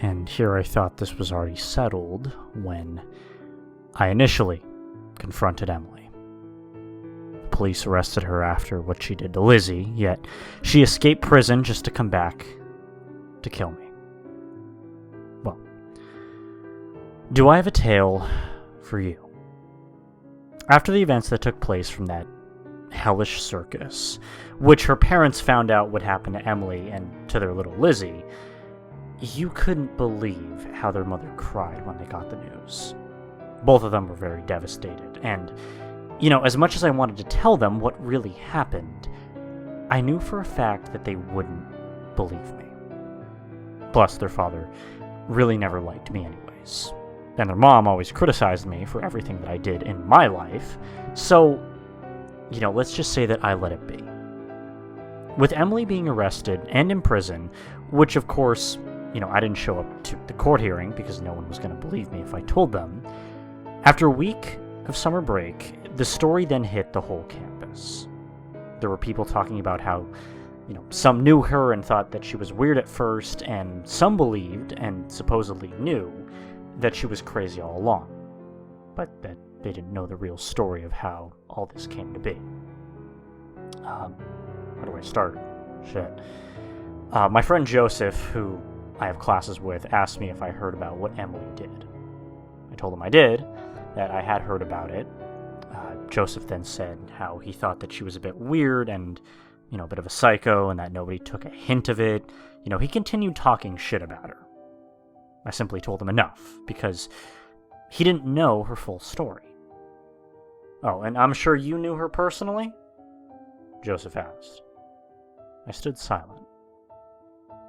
And here I thought this was already settled when I initially confronted Emily. The police arrested her after what she did to Lizzie, yet she escaped prison just to come back to kill me. Well, do I have a tale for you? After the events that took place from that hellish circus, which her parents found out would happen to Emily and to their little Lizzie, you couldn't believe how their mother cried when they got the news. Both of them were very devastated, and, as much as I wanted to tell them what really happened, I knew for a fact that they wouldn't believe me. Plus, their father really never liked me anyways, and their mom always criticized me for everything that I did in my life, so, let's just say that I let it be. With Emily being arrested and in prison, which of course, I didn't show up to the court hearing because no one was going to believe me if I told them. After a week of summer break, the story then hit the whole campus. There were people talking about how, some knew her and thought that she was weird at first, and some believed and supposedly knew that she was crazy all along, but that they didn't know the real story of how all this came to be. Where do I start? Shit. My friend Joseph, who I have classes with, asked me if I heard about what Emily did. I told him I did, that I had heard about it. Joseph then said how he thought that she was a bit weird and, a bit of a psycho, and that nobody took a hint of it. He continued talking shit about her. I simply told him enough, because he didn't know her full story. Oh, and I'm sure you knew her personally? Joseph asked. I stood silent.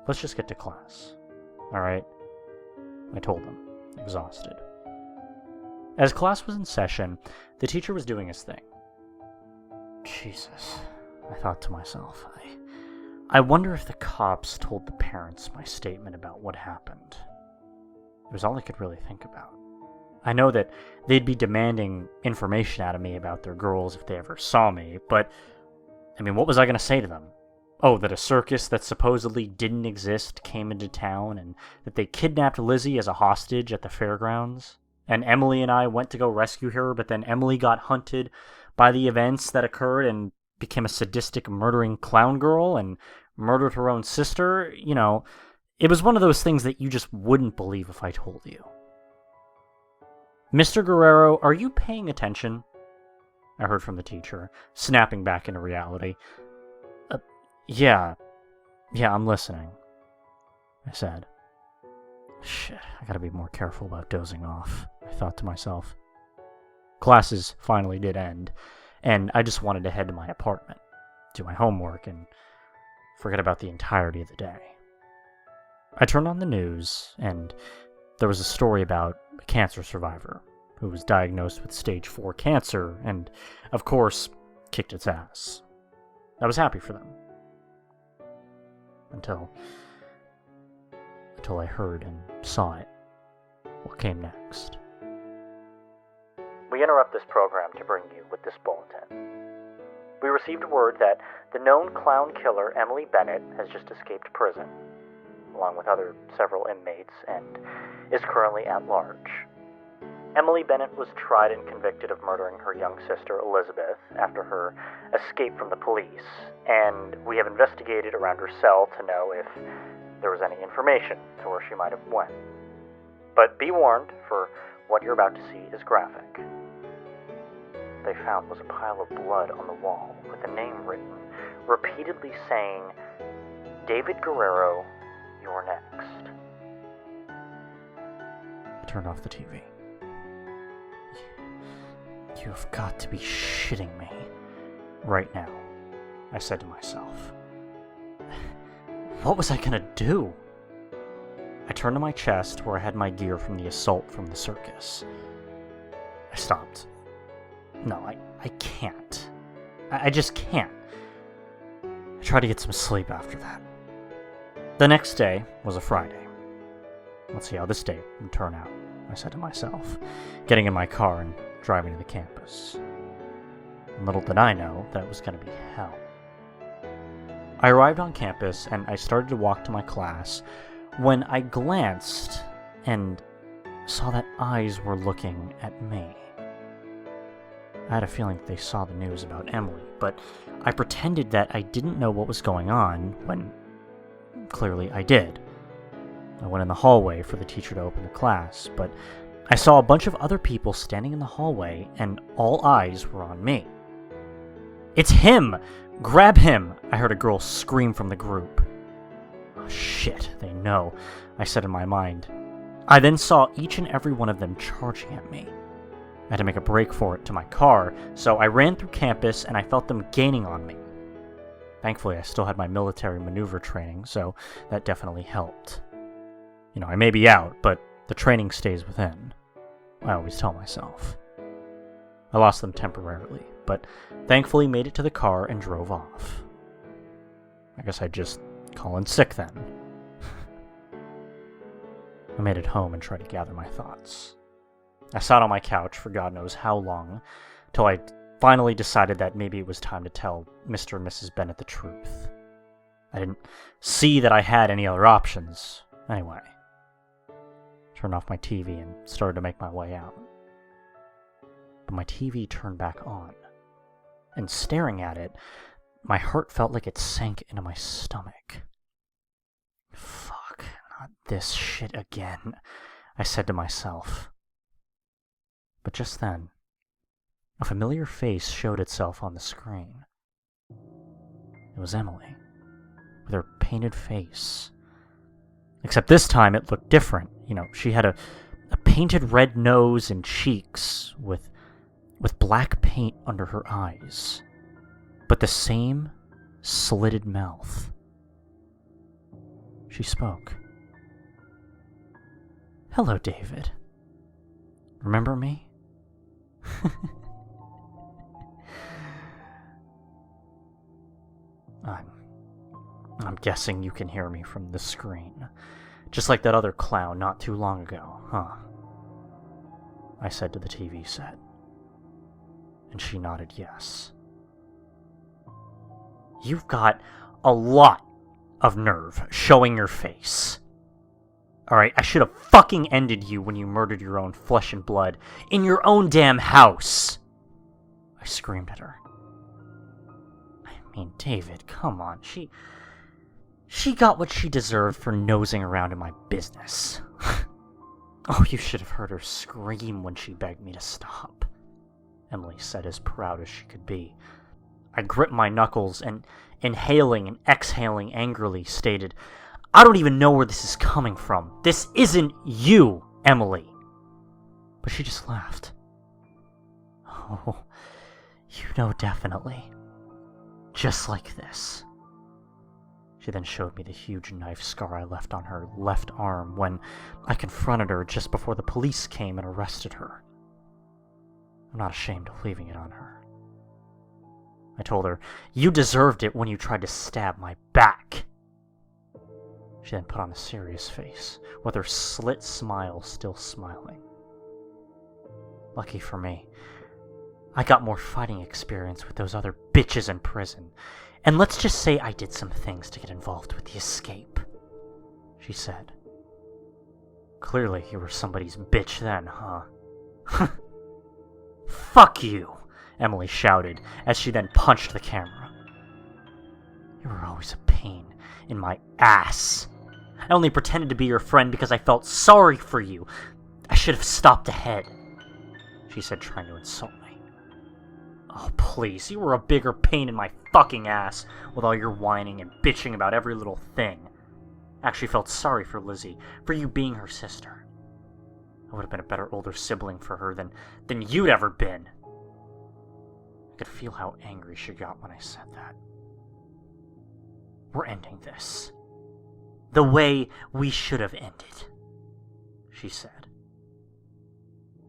Let's just get to class. Alright? I told him, exhausted. As class was in session, the teacher was doing his thing. Jesus, I thought to myself. I wonder if the cops told the parents my statement about what happened. It was all I could really think about. I know that they'd be demanding information out of me about their girls if they ever saw me, but, what was I going to say to them? Oh, that a circus that supposedly didn't exist came into town, and that they kidnapped Lizzie as a hostage at the fairgrounds, and Emily and I went to go rescue her, but then Emily got hunted by the events that occurred and became a sadistic murdering clown girl and murdered her own sister. It was one of those things that you just wouldn't believe if I told you. Mr. Guerrero, are you paying attention? I heard from the teacher, snapping back into reality. Yeah, I'm listening, I said. Shit, I gotta be more careful about dozing off, I thought to myself. Classes finally did end, and I just wanted to head to my apartment, do my homework, and forget about the entirety of the day. I turned on the news, and there was a story about a cancer survivor who was diagnosed with stage 4 cancer, and, of course, kicked its ass. I was happy for them. Until I heard and saw it. What came next? We interrupt this program to bring you with this bulletin. We received word that the known clown killer Emily Bennett has just escaped prison, along with several inmates, and is currently at large. Emily Bennett was tried and convicted of murdering her young sister Elizabeth after her escape from the police, and we have investigated around her cell to know if there was any information to where she might have went. But be warned, for what you're about to see is graphic. They found was a pile of blood on the wall with a name written, repeatedly saying, "David Guerrero, you're next." I turned off the TV. You've got to be shitting me right now, I said to myself. What was I gonna do? I turned to my chest where I had my gear from the assault from the circus. I stopped. No, I can't. I just can't. I tried to get some sleep after that. The next day was a Friday. Let's see how this day would turn out, I said to myself, getting in my car and driving to the campus. And little did I know that it was going to be hell. I arrived on campus and I started to walk to my class when I glanced and saw that eyes were looking at me. I had a feeling they saw the news about Emily, but I pretended that I didn't know what was going on when clearly I did. I went in the hallway for the teacher to open the class, but I saw a bunch of other people standing in the hallway and all eyes were on me. "It's him! Grab him!" I heard a girl scream from the group. "Oh, shit, they know," I said in my mind. I then saw each and every one of them charging at me. I had to make a break for it to my car, so I ran through campus and I felt them gaining on me. Thankfully, I still had my military maneuver training, so that definitely helped. I may be out, but the training stays within. I always tell myself. I lost them temporarily, but thankfully made it to the car and drove off. I guess I'd just call in sick then. I made it home and tried to gather my thoughts. I sat on my couch for God knows how long, till I finally decided that maybe it was time to tell Mr. and Mrs. Bennett the truth. I didn't see that I had any other options, anyway. Turned off my TV and started to make my way out. But my TV turned back on, and staring at it, my heart felt like it sank into my stomach. "Fuck, not this shit again," I said to myself. But just then, a familiar face showed itself on the screen. It was Emily, with her painted face. Except this time it looked different. She had a painted red nose and cheeks with black paint under her eyes, but the same slitted mouth. She spoke. "Hello, David. Remember me?" I'm guessing you can hear me from the screen. Just like that other clown not too long ago, huh? I said to the TV set. And she nodded yes. "You've got a lot of nerve showing your face. Alright, I should have fucking ended you when you murdered your own flesh and blood in your own damn house!" I screamed at her. I mean, David, come on. She got what she deserved for nosing around in my business. Oh, you should have heard her scream when she begged me to stop, Emily said, as proud as she could be. I gripped my knuckles and, inhaling and exhaling angrily, stated, "I don't even know where this is coming from. This isn't you, Emily." But she just laughed. "Oh, you know definitely. Just like this." She then showed me the huge knife scar I left on her left arm when I confronted her just before the police came and arrested her. I'm not ashamed of leaving it on her. I told her, "You deserved it when you tried to stab my back." She then put on a serious face, with her slit smile still smiling. Lucky for me, I got more fighting experience with those other bitches in prison, and let's just say I did some things to get involved with the escape, she said. "Clearly you were somebody's bitch then, huh?" "Fuck you," Emily shouted, as she then punched the camera. "You were always a pain in my ass. I only pretended to be your friend because I felt sorry for you. I should have stopped ahead," she said, trying to insult me. "Oh, please, you were a bigger pain in my fucking ass with all your whining and bitching about every little thing. I actually felt sorry for Lizzie, for you being her sister. I would have been a better older sibling for her than you'd ever been." I could feel how angry she got when I said that. "We're ending this the way we should have ended," she said.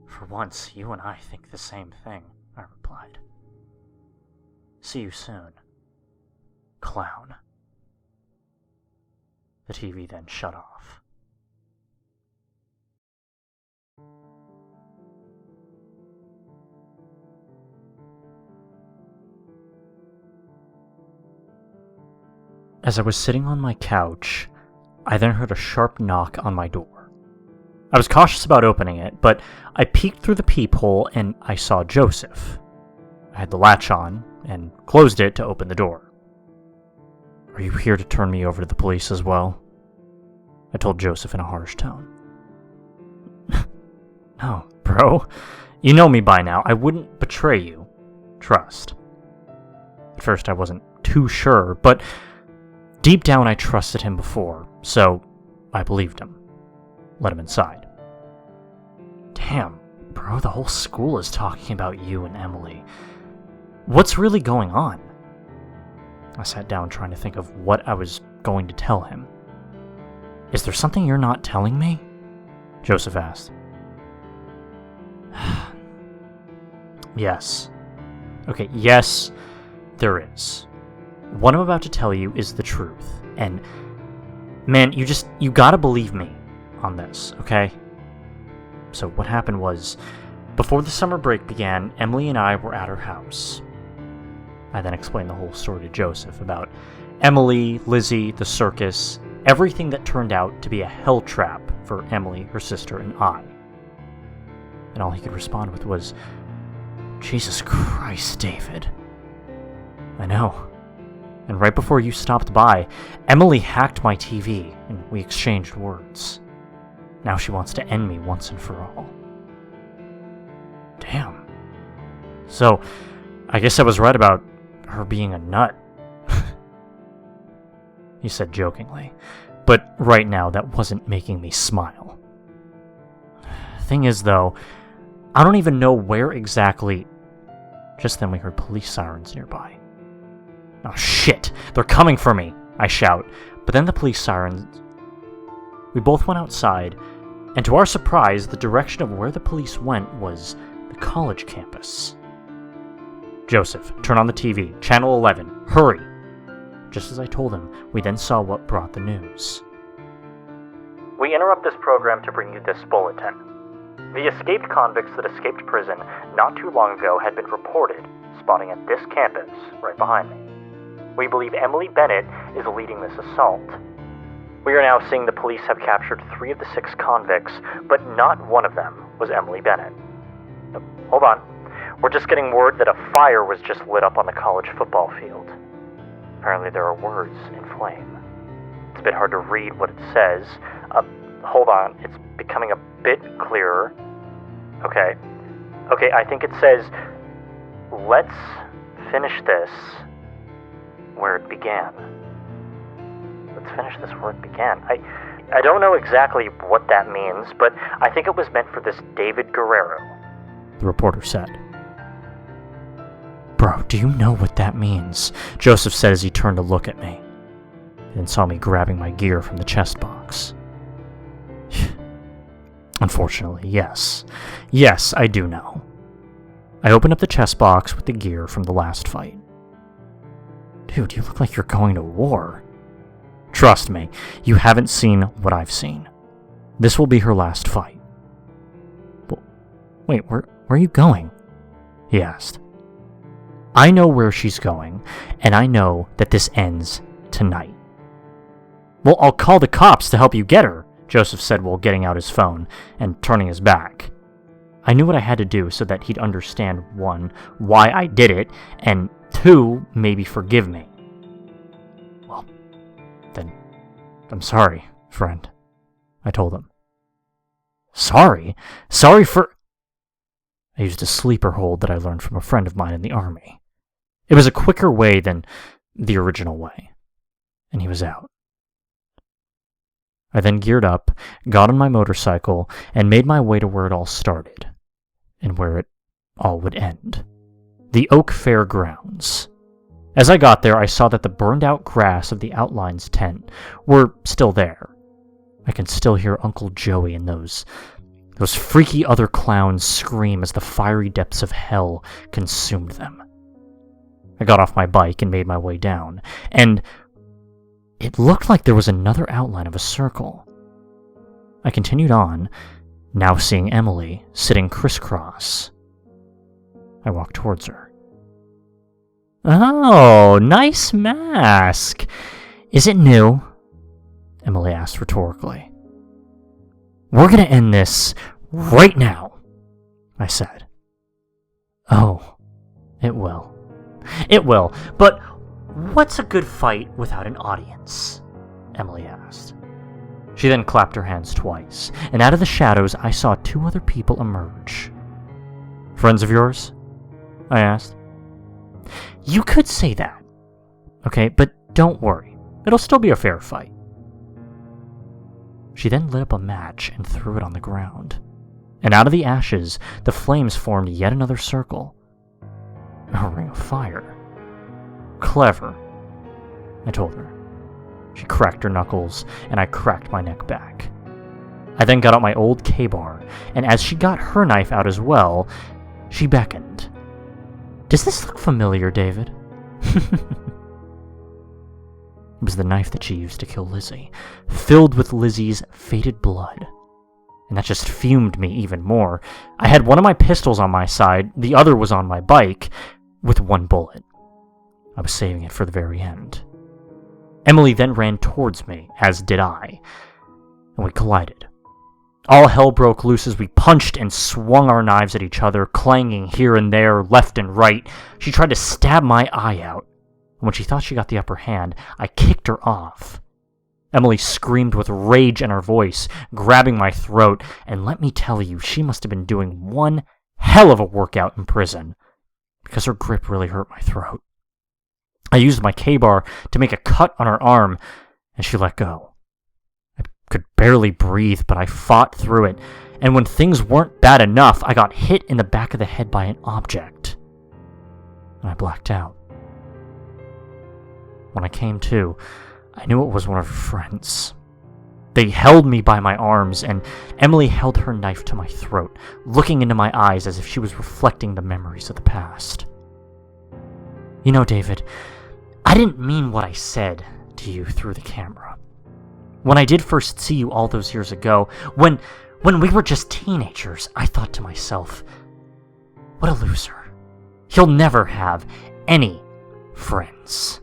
"For once, you and I think the same thing," I replied. "See you soon, clown." The TV then shut off. As I was sitting on my couch, I then heard a sharp knock on my door. I was cautious about opening it, but I peeked through the peephole and I saw Joseph. I had the latch on and closed it to open the door. "Are you here to turn me over to the police as well?" I told Joseph in a harsh tone. "No, bro. You know me by now. I wouldn't betray you. Trust." At first I wasn't too sure, but deep down I trusted him before, so I believed him. Let him inside. "Damn, bro, the whole school is talking about you and Emily. What's really going on?" I sat down trying to think of what I was going to tell him. "Is there something you're not telling me?" Joseph asked. Yes. Okay, yes, there is. What I'm about to tell you is the truth, and man, you gotta believe me on this, okay? So what happened was, before the summer break began, Emily and I were at her house. I then explained the whole story to Joseph about Emily, Lizzie, the circus, everything that turned out to be a hell trap for Emily, her sister, and I. And all he could respond with was, "Jesus Christ, David." I know. And right before you stopped by, Emily hacked my TV, and we exchanged words. Now she wants to end me once and for all. Damn. So, I guess I was right about her being a nut. He said jokingly, but right now that wasn't making me smile. Thing is, though, I don't even know where exactly. Just then we heard police sirens nearby. "Oh shit, they're coming for me," I shout, but then the police sirens. We both went outside, and to our surprise, the direction of where the police went was the college campus. "Joseph, turn on the TV, channel 11, hurry!" Just as I told him, we then saw what brought the news. "We interrupt this program to bring you this bulletin. The escaped convicts that escaped prison not too long ago had been reported, spotting at this campus, right behind me. We believe Emily Bennett is leading this assault. We are now seeing the police have captured 3 of the 6 convicts, but not one of them was Emily Bennett. Hold on. We're just getting word that a fire was just lit up on the college football field. Apparently there are words in flame. It's a bit hard to read what it says. Hold on. It's becoming a bit clearer. Okay, I think it says, 'Let's finish this where it began.' Let's finish this where it began. I don't know exactly what that means, but I think it was meant for this David Guerrero," the reporter said. "Bro, do you know what that means?" Joseph said as he turned to look at me, and saw me grabbing my gear from the chest box. Unfortunately, yes. Yes, I do know. I opened up the chest box with the gear from the last fight. "Dude, you look like you're going to war." "Trust me, you haven't seen what I've seen. This will be her last fight." "Well, wait, where are you going?" he asked. "I know where she's going, and I know that this ends tonight." "Well, I'll call the cops to help you get her," Joseph said while getting out his phone and turning his back. I knew what I had to do so that he'd understand, 1, why I did it, and 2, maybe forgive me. "Well, then, I'm sorry, friend," I told him. "Sorry? Sorry for—" I used a sleeper hold that I learned from a friend of mine in the army. It was a quicker way than the original way, and he was out. I then geared up, got on my motorcycle, and made my way to where it all started, and where it all would end. The Oak Fairgrounds. As I got there, I saw that the burned-out grass of the Outlines tent were still there. I can still hear Uncle Joey and those freaky other clowns scream as the fiery depths of hell consumed them. I got off my bike and made my way down, and it looked like there was another outline of a circle. I continued on, now seeing Emily sitting crisscross. I walked towards her. "Oh, nice mask. Is it new? Emily asked rhetorically. We're gonna end this right now, I said. Oh, it will. It will, but what's a good fight without an audience? Emily asked. She then clapped her hands twice, and out of the shadows I saw two other people emerge. Friends of yours? I asked. You could say that, okay, but don't worry. It'll still be a fair fight. She then lit up a match and threw it on the ground, and out of the ashes, the flames formed yet another circle. A ring of fire. Clever, I told her. She cracked her knuckles, and I cracked my neck back. I then got out my old K-bar, and as she got her knife out as well, she beckoned. Does this look familiar, David? It was the knife that she used to kill Lizzie, filled with Lizzie's fated blood. And that just fumed me even more. I had one of my pistols on my side, the other was on my bike, with one bullet. I was saving it for the very end. Emily then ran towards me, as did I, and we collided. All hell broke loose as we punched and swung our knives at each other, clanging here and there, left and right. She tried to stab my eye out, and when she thought she got the upper hand, I kicked her off. Emily screamed with rage in her voice, grabbing my throat, and let me tell you, she must have been doing one hell of a workout in prison, because her grip really hurt my throat. I used my K-bar to make a cut on her arm, and she let go. I could barely breathe, but I fought through it, and when things weren't bad enough, I got hit in the back of the head by an object, and I blacked out. When I came to, I knew it was one of her friends. They held me by my arms, and Emily held her knife to my throat, looking into my eyes as if she was reflecting the memories of the past. You know, David, I didn't mean what I said to you through the camera. When I did first see you all those years ago, when we were just teenagers, I thought to myself, what a loser. He'll never have any friends.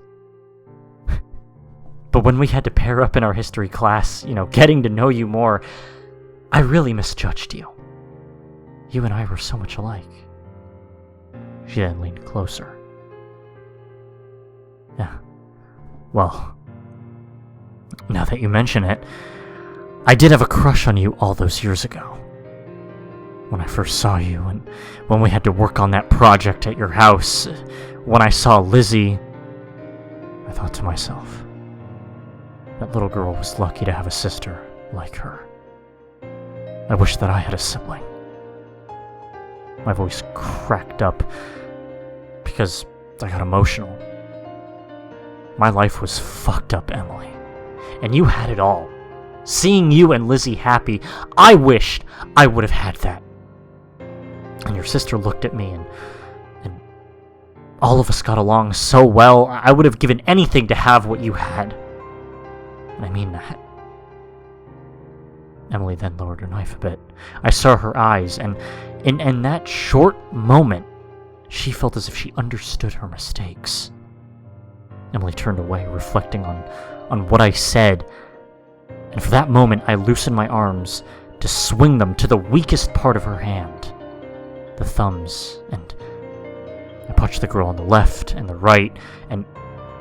But when we had to pair up in our history class, getting to know you more, I really misjudged you. You and I were so much alike. She then leaned closer. Yeah, well, now that you mention it, I did have a crush on you all those years ago. When I first saw you, and when we had to work on that project at your house, when I saw Lizzie, I thought to myself, that little girl was lucky to have a sister like her. I wish that I had a sibling. My voice cracked up because I got emotional. My life was fucked up, Emily, and you had it all. Seeing you and Lizzie happy, I wished I would have had that. And your sister looked at me, and all of us got along so well, I would have given anything to have what you had. And I mean that. Emily then lowered her knife a bit. I saw her eyes, and in that short moment, she felt as if she understood her mistakes. Emily turned away, reflecting on what I said, and for that moment I loosened my arms to swing them to the weakest part of her hand, the thumbs, and I punched the girl on the left and the right, and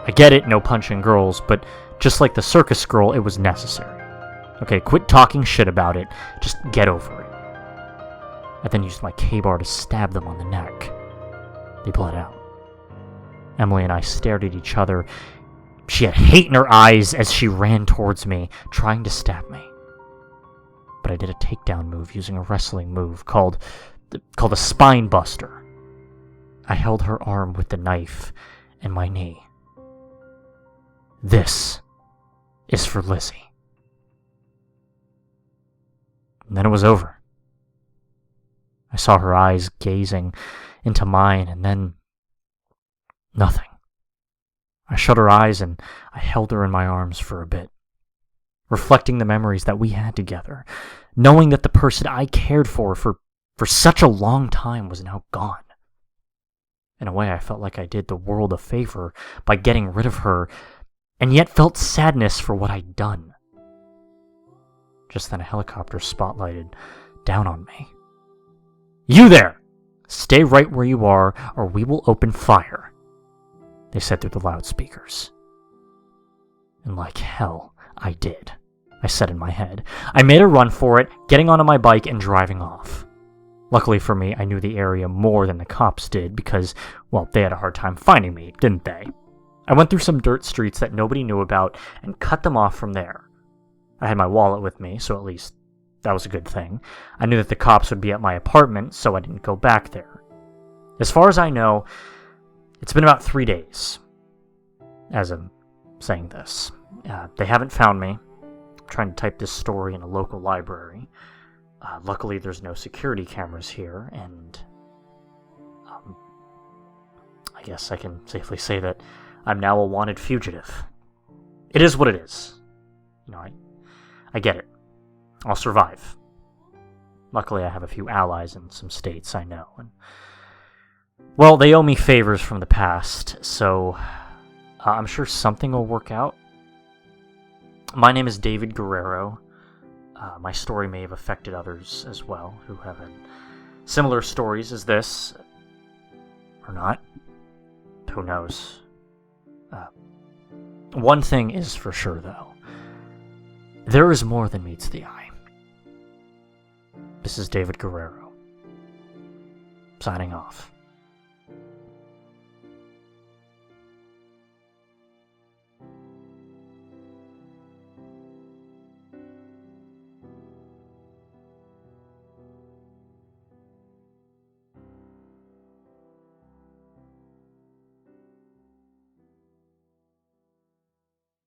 I get it, no punching girls, but just like the circus girl, it was necessary. Okay, quit talking shit about it, just get over it. I then used my K-bar to stab them on the neck. They bled out. Emily and I stared at each other. She had hate in her eyes as she ran towards me, trying to stab me. But I did a takedown move using a wrestling move called a spine buster. I held her arm with the knife and my knee. This is for Lizzie. And then it was over. I saw her eyes gazing into mine, and then nothing. I shut her eyes and I held her in my arms for a bit, reflecting the memories that we had together, knowing that the person I cared for such a long time was now gone. In a way, I felt like I did the world a favor by getting rid of her and yet felt sadness for what I'd done. Just then a helicopter spotlighted down on me. "You there! Stay right where you are, or we will open fire," they said through the loudspeakers. And like hell, I did, I said in my head. I made a run for it, getting onto my bike and driving off. Luckily for me, I knew the area more than the cops did because, well, they had a hard time finding me, didn't they? I went through some dirt streets that nobody knew about and cut them off from there. I had my wallet with me, so at least that was a good thing. I knew that the cops would be at my apartment, so I didn't go back there. As far as I know, it's been about 3 days as I'm saying this. They haven't found me. I'm trying to type this story in a local library. Luckily, there's no security cameras here, and I guess I can safely say that I'm now a wanted fugitive. It is what it is. You know, I get it. I'll survive. Luckily, I have a few allies in some states I know. And, well, they owe me favors from the past, so I'm sure something will work out. My name is David Guerrero. My story may have affected others as well who have had similar stories as this. Or not. Who knows? One thing is for sure, though. There is more than meets the eye. This is David Guerrero, signing off.